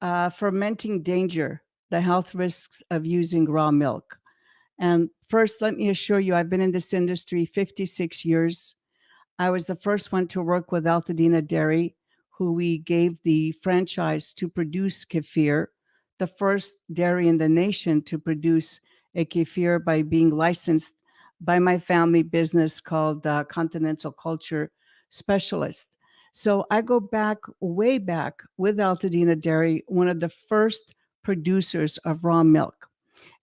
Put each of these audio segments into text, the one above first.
Fermenting danger, the health risks of using raw milk. And first, let me assure you, I've been in this industry 56 years. I was the first one to work with Altadena Dairy, who we gave the franchise to produce kefir, the first dairy in the nation to produce a kefir by being licensed by my family business called Continental Culture Specialist. So I go back, way back with Altadena Dairy, one of the first producers of raw milk.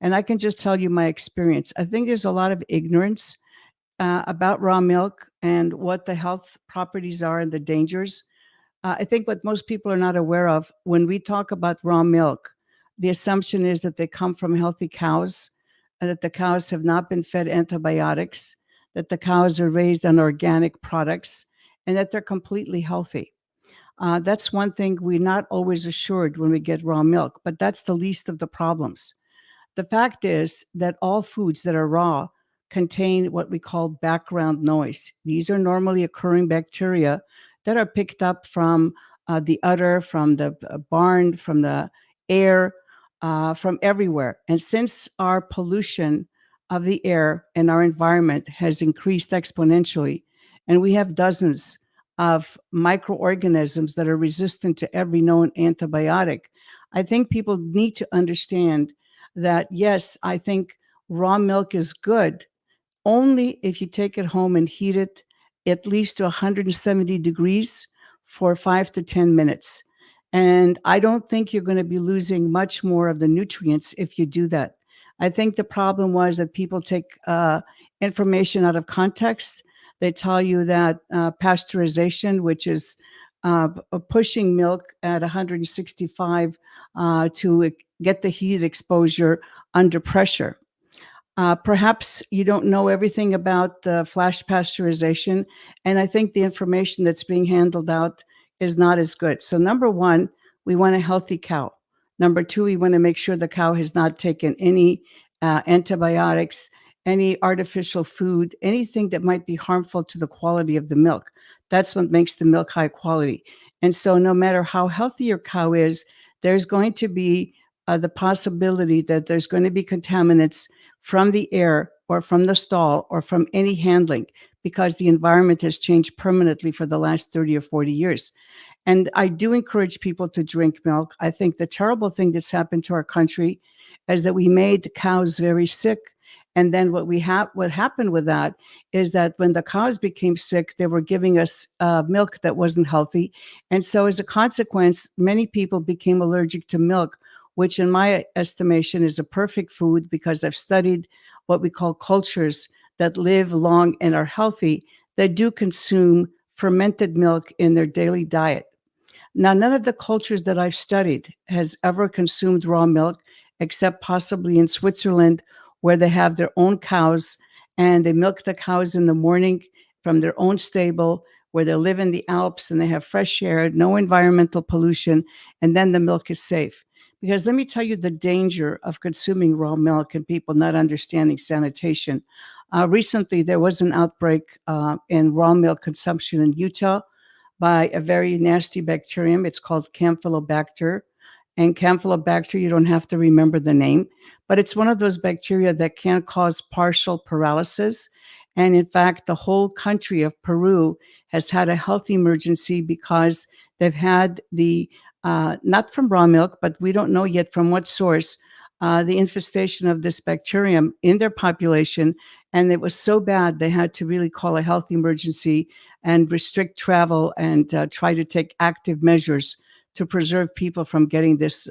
And I can just tell you my experience. I think there's a lot of ignorance about raw milk and what the health properties are and the dangers. I think what most people are not aware of when we talk about raw milk, the assumption is that they come from healthy cows, and that the cows have not been fed antibiotics, that the cows are raised on organic products, and that they're completely healthy. That's one thing we're not always assured when we get raw milk, but that's the least of the problems. The fact is that all foods that are raw contain what we call background noise. These are normally occurring bacteria that are picked up from the udder, from the barn, from the air, from everywhere. And since our pollution of the air and our environment has increased exponentially, and we have dozens of microorganisms that are resistant to every known antibiotic, I think people need to understand that, yes, I think raw milk is good only if you take it home and heat it at least to 170 degrees for 5 to 10 minutes. And I don't think you're going to be losing much more of the nutrients if you do that. I think the problem was that people take information out of context. They tell you that pasteurization, which is pushing milk at 165 to get the heat exposure under pressure. Perhaps you don't know everything about flash pasteurization, and I think the information that's being handled out is not as good. So number one, we want a healthy cow. Number two, we want to make sure the cow has not taken any antibiotics, any artificial food, anything that might be harmful to the quality of the milk. That's what makes the milk high quality. And so no matter how healthy your cow is, there's going to be the possibility that there's going to be contaminants from the air or from the stall or from any handling, because the environment has changed permanently for the last 30 or 40 years. And I do encourage people to drink milk. I think the terrible thing that's happened to our country is that we made cows very sick. And then what happened with that is that when the cows became sick, they were giving us milk that wasn't healthy. And so as a consequence, many people became allergic to milk, which in my estimation is a perfect food, because I've studied what we call cultures that live long and are healthy, that do consume fermented milk in their daily diet. Now, none of the cultures that I've studied has ever consumed raw milk, except possibly in Switzerland, where they have their own cows and they milk the cows in the morning from their own stable, where they live in the Alps and they have fresh air, no environmental pollution, and then the milk is safe. Because let me tell you the danger of consuming raw milk and people not understanding sanitation. Recently, there was an outbreak in raw milk consumption in Utah by a very nasty bacterium. It's called Campylobacter. And Campylobacter, you don't have to remember the name, but it's one of those bacteria that can cause partial paralysis. And in fact, the whole country of Peru has had a health emergency because they've had the not from raw milk, but we don't know yet from what source, the infestation of this bacterium in their population. And it was so bad, they had to really call a health emergency and restrict travel and try to take active measures to preserve people from getting this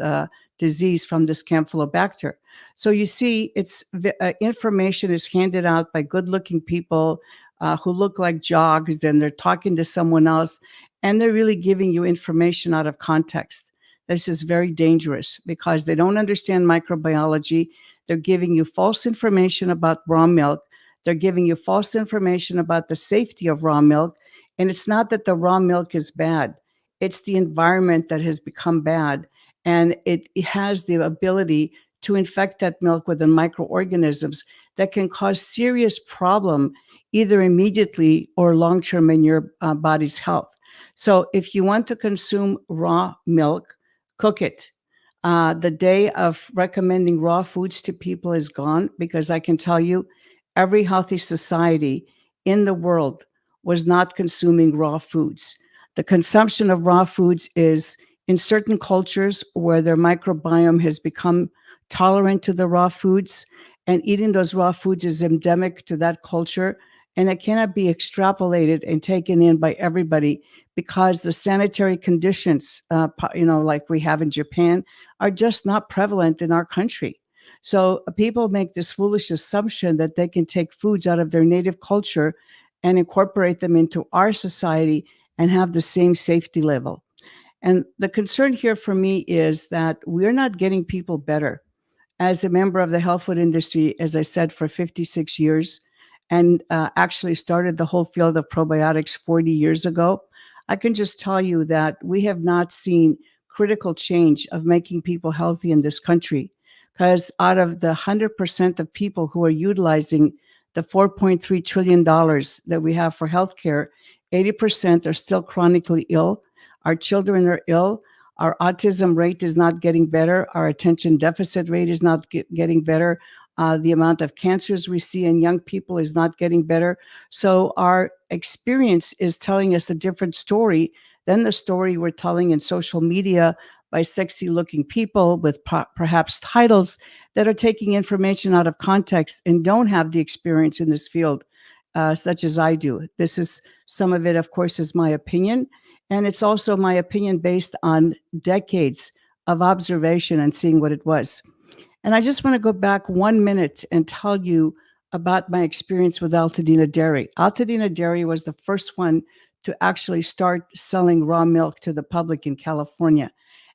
disease from this Campylobacter. So you see, it's information is handed out by good-looking people who look like jogs, and they're talking to someone else, and they're really giving you information out of context. This is very dangerous because they don't understand microbiology. They're giving you false information about raw milk. They're giving you false information about the safety of raw milk. And it's not that the raw milk is bad. It's the environment that has become bad. And it has the ability to infect that milk with the microorganisms that can cause serious problem, either immediately or long-term in your body's health. So if you want to consume raw milk, cook it. The day of recommending raw foods to people is gone because I can tell you every healthy society in the world was not consuming raw foods. The consumption of raw foods is in certain cultures where their microbiome has become tolerant to the raw foods, and eating those raw foods is endemic to that culture. And it cannot be extrapolated and taken in by everybody because the sanitary conditions, like we have in Japan, are just not prevalent in our country. So people make this foolish assumption that they can take foods out of their native culture and incorporate them into our society and have the same safety level. And the concern here for me is that we're not getting people better. As a member of the health food industry, as I said, for 56 years, and actually started the whole field of probiotics 40 years ago, I can just tell you that we have not seen critical change of making people healthy in this country. Because out of the 100% of people who are utilizing the $4.3 trillion that we have for healthcare, 80% are still chronically ill. Our children are ill. Our autism rate is not getting better. Our attention deficit rate is not getting better. The amount of cancers we see in young people is not getting better. So our experience is telling us a different story than the story we're telling in social media by sexy looking people with perhaps titles that are taking information out of context and don't have the experience in this field, such as I do. This is some of it, of course, is my opinion. And it's also my opinion based on decades of observation and seeing what it was. And I just want to go back 1 minute and tell you about my experience with Altadena Dairy. Altadena Dairy was the first one to actually start selling raw milk to the public in California.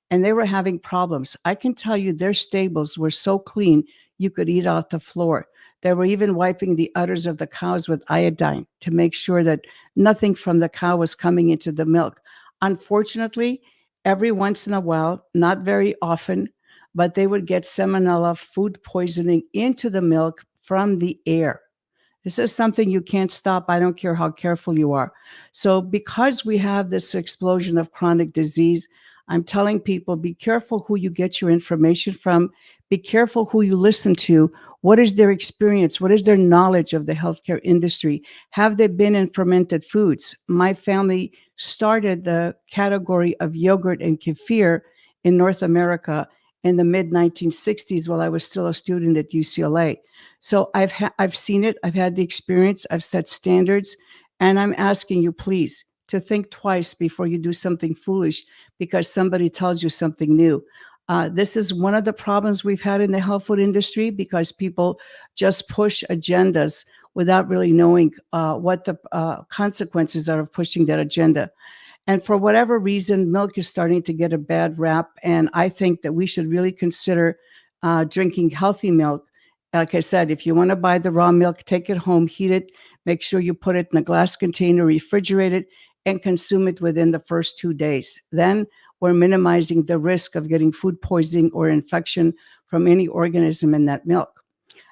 And they were having problems. I can tell you their stables were so clean, you could eat off the floor. They were even wiping the udders of the cows with iodine to make sure that nothing from the cow was coming into the milk. Unfortunately, every once in a while, not very often, but they would get salmonella food poisoning into the milk from the air. This is something you can't stop. I don't care how careful you are. So, because we have this explosion of chronic disease, I'm telling people be careful who you get your information from. Be careful who you listen to. What is their experience? What is their knowledge of the healthcare industry? Have they been in fermented foods? My family started the category of yogurt and kefir in North America in the mid 1960s while I was still a student at UCLA. So I've seen it. I've had the experience. I've set standards, and I'm asking you, please, to think twice before you do something foolish because somebody tells you something new. This is one of the problems we've had in the health food industry because people just push agendas without really knowing what the consequences are of pushing that agenda. And for whatever reason, milk is starting to get a bad rap. And I think that we should really consider drinking healthy milk. Like I said, if you want to buy the raw milk, take it home, heat it, make sure you put it in a glass container, refrigerate it, and consume it within the first 2 days. Then we're minimizing the risk of getting food poisoning or infection from any organism in that milk.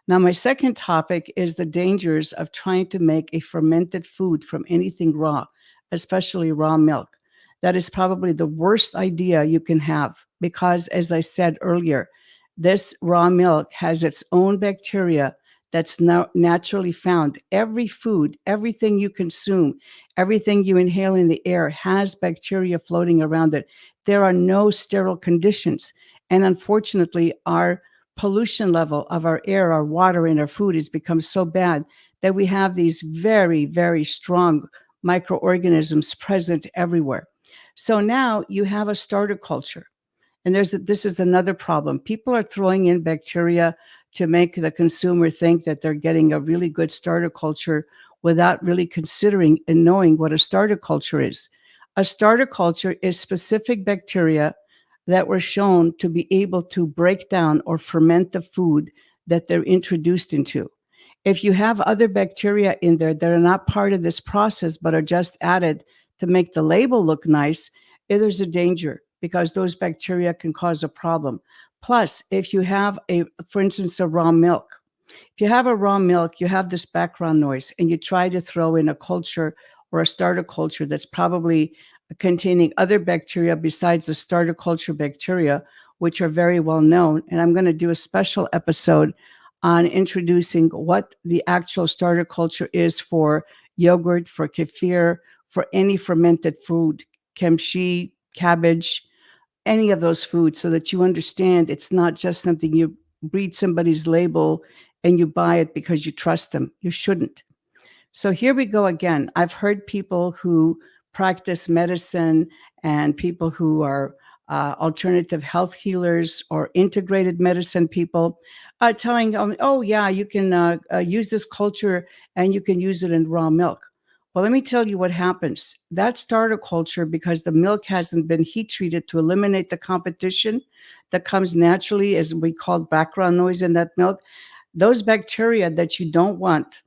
Now, my second topic is the dangers of trying to make a fermented food from anything raw, especially raw milk. That is probably the worst idea you can have because, as I said earlier, this raw milk has its own bacteria that's now naturally found. Every food, everything you consume, everything you inhale in the air has bacteria floating around it. There are no sterile conditions. And unfortunately, our pollution level of our air, our water, and our food has become so bad that we have these very, very strong microorganisms present everywhere. So now you have a starter culture. And this is another problem. People are throwing in bacteria to make the consumer think that they're getting a really good starter culture without really considering and knowing what a starter culture is. A starter culture is specific bacteria that were shown to be able to break down or ferment the food that they're introduced into. If you have other bacteria in there that are not part of this process but are just added to make the label look nice, there's a danger because those bacteria can cause a problem. Plus, if you have for instance, a raw milk, if you have a raw milk, you have this background noise and you try to throw in a culture or a starter culture that's probably containing other bacteria besides the starter culture bacteria. which are very well known. And I'm going to do a special episode on introducing what the actual starter culture is for yogurt, for kefir, for any fermented food, kimchi, cabbage, any of those foods, so that you understand it's not just something you read somebody's label and you buy it because you trust them. You shouldn't. So here we go again. I've heard people who practice medicine and people who are alternative health healers or integrated medicine people telling, oh, yeah, you can use this culture and you can use it in raw milk. Well, let me tell you what happens. That starter culture, because the milk hasn't been heat treated to eliminate the competition that comes naturally, as we call background noise in that milk, those bacteria that you don't want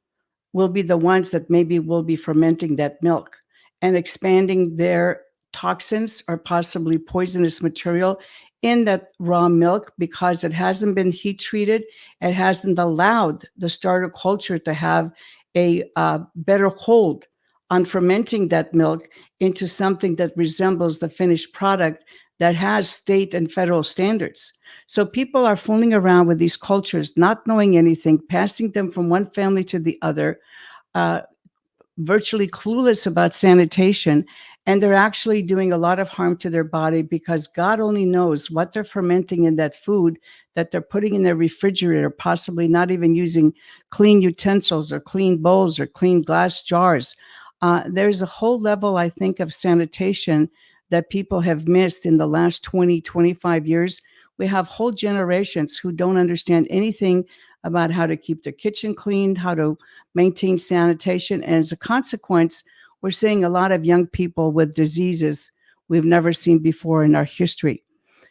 will be the ones that maybe will be fermenting that milk and expanding their toxins or possibly poisonous material in that raw milk, because it hasn't been heat treated. It hasn't allowed the starter culture to have a better hold on fermenting that milk into something that resembles the finished product that has state and federal standards. So people are fooling around with these cultures, not knowing anything, passing them from one family to the other, uh, virtually clueless about sanitation, and they're actually doing a lot of harm to their body, because God only knows what they're fermenting in that food that they're putting in their refrigerator, possibly not even using clean utensils or clean bowls or clean glass jars. There's a whole level, I think, of sanitation that people have missed in the last 20, 25 years. We have whole generations who don't understand anything about how to keep their kitchen clean, how to maintain sanitation. And as a consequence, we're seeing a lot of young people with diseases we've never seen before in our history.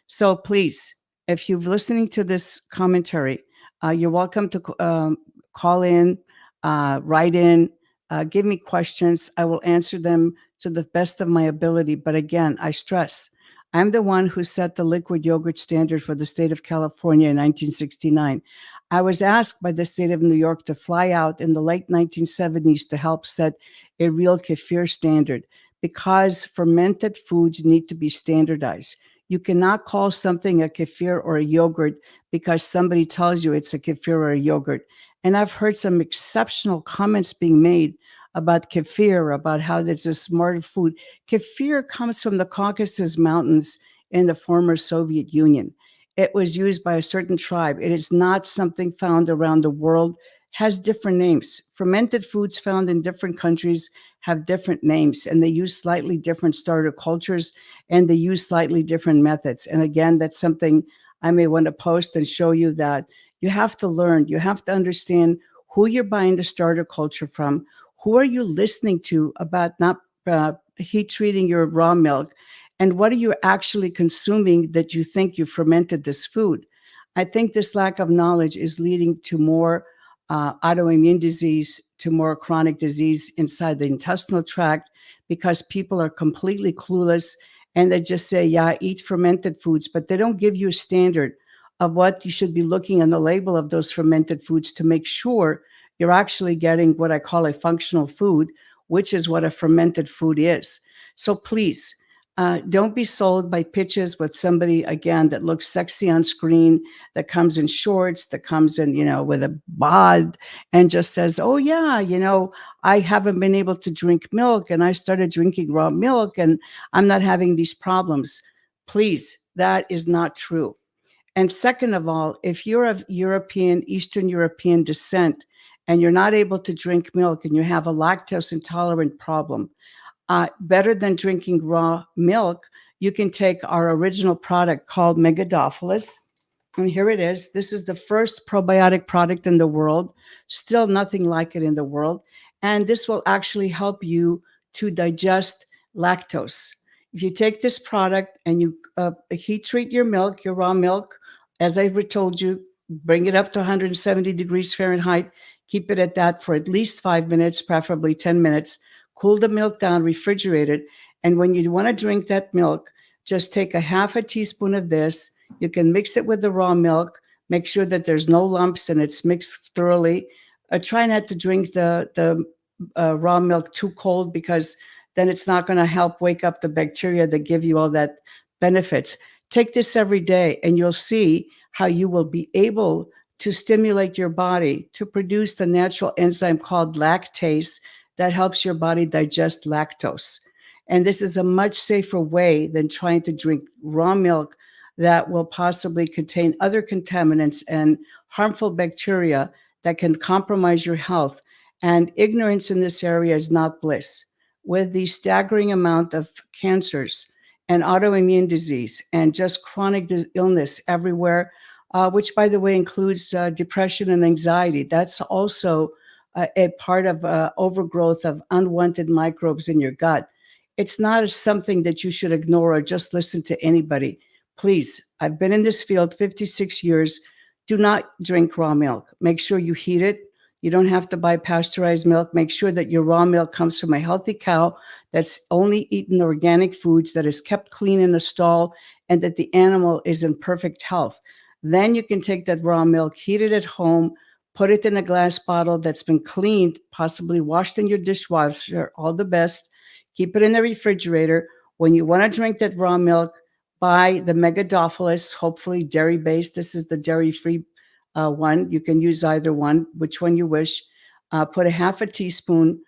So please, if you're listening to this commentary, you're welcome to call in, write in, give me questions. I will answer them to the best of my ability. But again, I stress, I'm the one who set the liquid yogurt standard for the state of California in 1969. I was asked by the state of New York to fly out in the late 1970s to help set a real kefir standard, because fermented foods need to be standardized. You cannot call something a kefir or a yogurt because somebody tells you it's a kefir or a yogurt. And I've heard some exceptional comments being made about kefir, about how there's a smarter food. Kefir comes from the Caucasus Mountains in the former Soviet Union. It was used by a certain tribe. It is not something found around the world, has different names. Fermented foods found in different countries have different names, and they use slightly different starter cultures, and they use slightly different methods. And again, that's something I may want to post and show you, that you have to learn, you have to understand who you're buying the starter culture from, who are you listening to about not heat treating your raw milk, and what are you actually consuming that you think you fermented this food. I think this lack of knowledge is leading to more autoimmune disease, to more chronic disease inside the intestinal tract, because people are completely clueless and they just say, yeah, eat fermented foods, but they don't give you a standard of what you should be looking on the label of those fermented foods to make sure you're actually getting what I call a functional food, which is what a fermented food is. So please, don't be sold by pitches with somebody, again, that looks sexy on screen, that comes in shorts, that comes in, with a bod, and just says, oh, yeah, I haven't been able to drink milk, and I started drinking raw milk, and I'm not having these problems. Please, that is not true. And second of all, if you're of Eastern European descent, and you're not able to drink milk and you have a lactose intolerant problem, better than drinking raw milk, you can take our original product called Megadophilus. And here it is. This is the first probiotic product in the world. Still nothing like it in the world. And this will actually help you to digest lactose. If you take this product and you heat treat your milk, your raw milk, as I've told you, bring it up to 170 degrees Fahrenheit, keep it at that for at least 5 minutes, preferably 10 minutes, cool the milk down, refrigerate it. And when you want to drink that milk, just take a half a teaspoon of this. You can mix it with the raw milk, make sure that there's no lumps and it's mixed thoroughly. Try not to drink the raw milk too cold, because then it's not going to help wake up the bacteria that give you all that benefits. Take this every day, and you'll see how you will be able to stimulate your body to produce the natural enzyme called lactase that helps your body digest lactose. And this is a much safer way than trying to drink raw milk that will possibly contain other contaminants and harmful bacteria that can compromise your health. And ignorance in this area is not bliss. With the staggering amount of cancers and autoimmune disease and just chronic illness everywhere, which, by the way, includes depression and anxiety. That's also a part of overgrowth of unwanted microbes in your gut. It's not something that you should ignore or just listen to anybody. Please, I've been in this field 56 years. Do not drink raw milk. Make sure you heat it. You don't have to buy pasteurized milk. Make sure that your raw milk comes from a healthy cow that's only eaten organic foods, that is kept clean in a stall, and that the animal is in perfect health. Then you can take that raw milk, heat it at home, put it in a glass bottle that's been cleaned, possibly washed in your dishwasher, all the best. Keep it in the refrigerator. When you want to drink that raw milk, buy the Megadophilus, hopefully dairy-based. This is the dairy-free one. You can use either one, which one you wish. Put a half a teaspoon,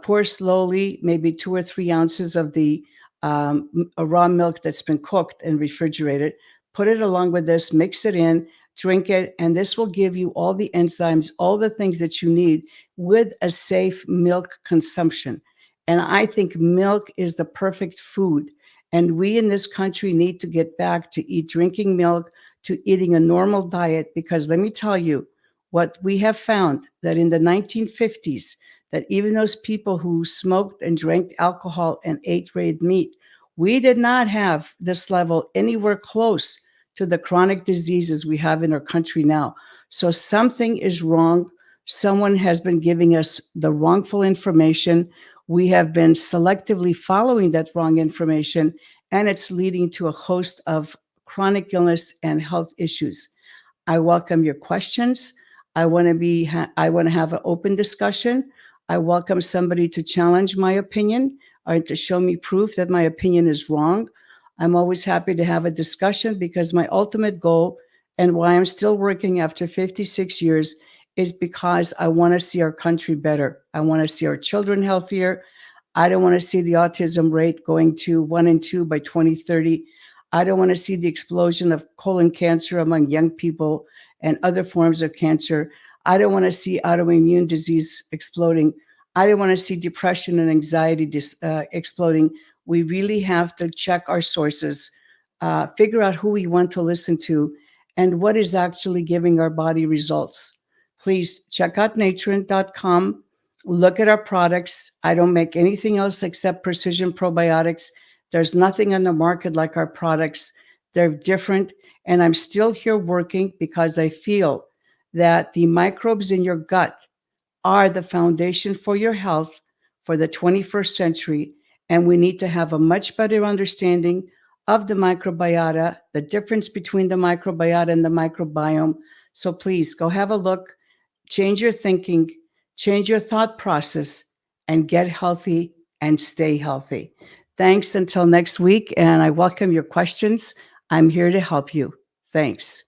pour slowly, maybe 2 or 3 ounces of the raw milk that's been cooked and refrigerated. Put it along with this, mix it in, drink it, and this will give you all the enzymes, all the things that you need with a safe milk consumption. And I think milk is the perfect food. And we in this country need to get back to drinking milk, to eating a normal diet, because let me tell you what we have found, that in the 1950s, that even those people who smoked and drank alcohol and ate red meat, we did not have this level anywhere close to the chronic diseases we have in our country now. So something is wrong. Someone has been giving us the wrongful information. We have been selectively following that wrong information, and it's leading to a host of chronic illness and health issues. I welcome your questions. I want to have an open discussion. I welcome somebody to challenge my opinion or to show me proof that my opinion is wrong. I'm always happy to have a discussion, because my ultimate goal, and why I'm still working after 56 years, is because I want to see our country better. I want to see our children healthier. I don't want to see the autism rate going to 1 in 2 by 2030. I don't want to see the explosion of colon cancer among young people and other forms of cancer. I don't want to see autoimmune disease exploding. I don't want to see depression and anxiety exploding. We really have to check our sources, figure out who we want to listen to, and what is actually giving our body results. Please check out Natron.com. Look at our products. I don't make anything else except precision probiotics. There's nothing on the market like our products. They're different. And I'm still here working because I feel that the microbes in your gut are the foundation for your health for the 21st century. And we need to have a much better understanding of the microbiota, the difference between the microbiota and the microbiome. So please go have a look, change your thinking, change your thought process, and get healthy and stay healthy. Thanks until next week, and I welcome your questions. I'm here to help you. Thanks.